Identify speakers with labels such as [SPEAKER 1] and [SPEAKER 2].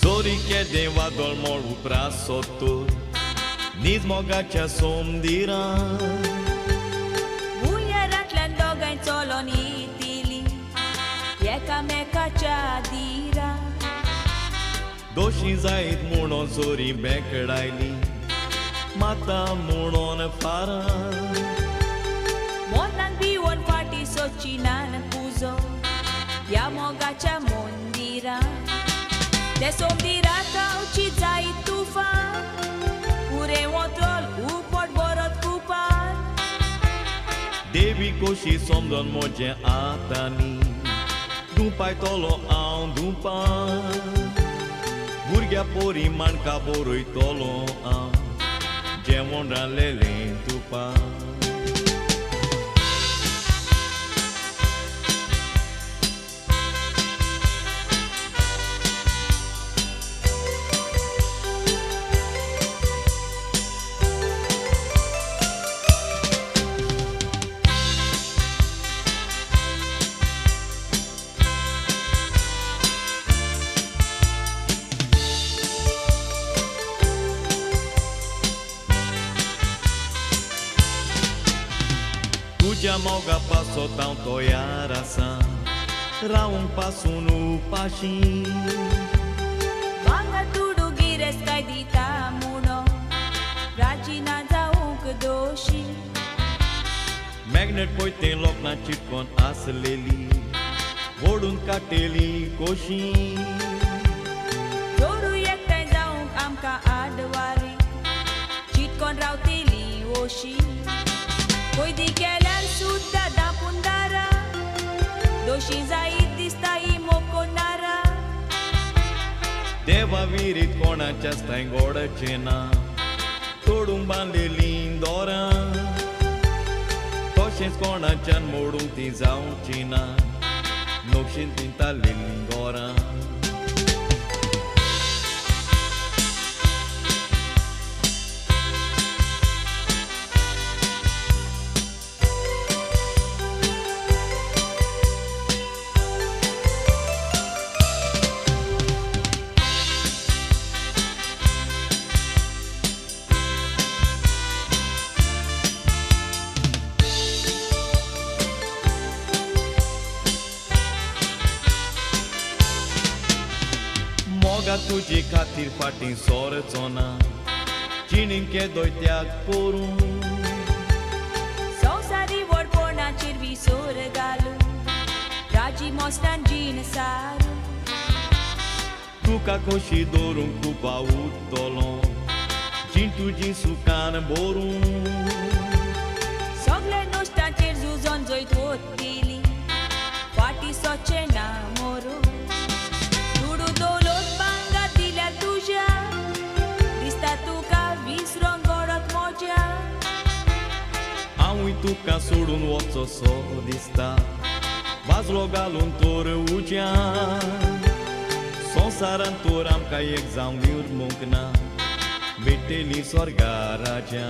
[SPEAKER 1] Zori chiedeva dolmolu pra sotto, niz mogacia somdira.
[SPEAKER 2] Ujaratlen dogain colonitili, jeka meka čadira.
[SPEAKER 1] Doshi zait murdon zori bekdaili, mata murdon fara.
[SPEAKER 2] Monan biwon fati socinan puzo, ja mogacia mondira. De somdira tau ci zai tufa, ure motrol upot borot kupan.
[SPEAKER 1] Devi koshi somdon moje atani, dumpai tolo aun dumpan. Burgia pori manca boroi tolo aun, jemondra lele tupan. Cuja malga passou tão toiaração, ra passo no pachim.
[SPEAKER 2] Banga tudo gires kai dita muno, rajina zauk doshi.
[SPEAKER 1] Magnet poi tem loc na chitkon asleli, vodun kateli koshi.
[SPEAKER 2] Joru yektai zauk amka adwari, chitkon rautili oshi. Koi di kelar suda da pundara, doshi zaitista imokonara.
[SPEAKER 1] Deva virit kona chasta engoda chena, todum bandeli indora. Toshens kona chan modum tizau china, nokshin tinta lindora. Moga tuji khatir fatin sor zona, chinin ke doi tyag porun.
[SPEAKER 2] Sausari vor porna cirvi sor galu, raji mostan jin saru.
[SPEAKER 1] Tuka koshi dorun kupa utolon, chintu jin sukan borun.
[SPEAKER 2] Sogle nostan cirzu zonzoi totili, fati soce namoro. Tudu dolot banga tila tuja, dista tuka visron gorot moja.
[SPEAKER 1] Aui tuka surun otso so dista, vazlo galun tore uja. Sonsaran toram ka exam liur mukna, beteli sorga raja.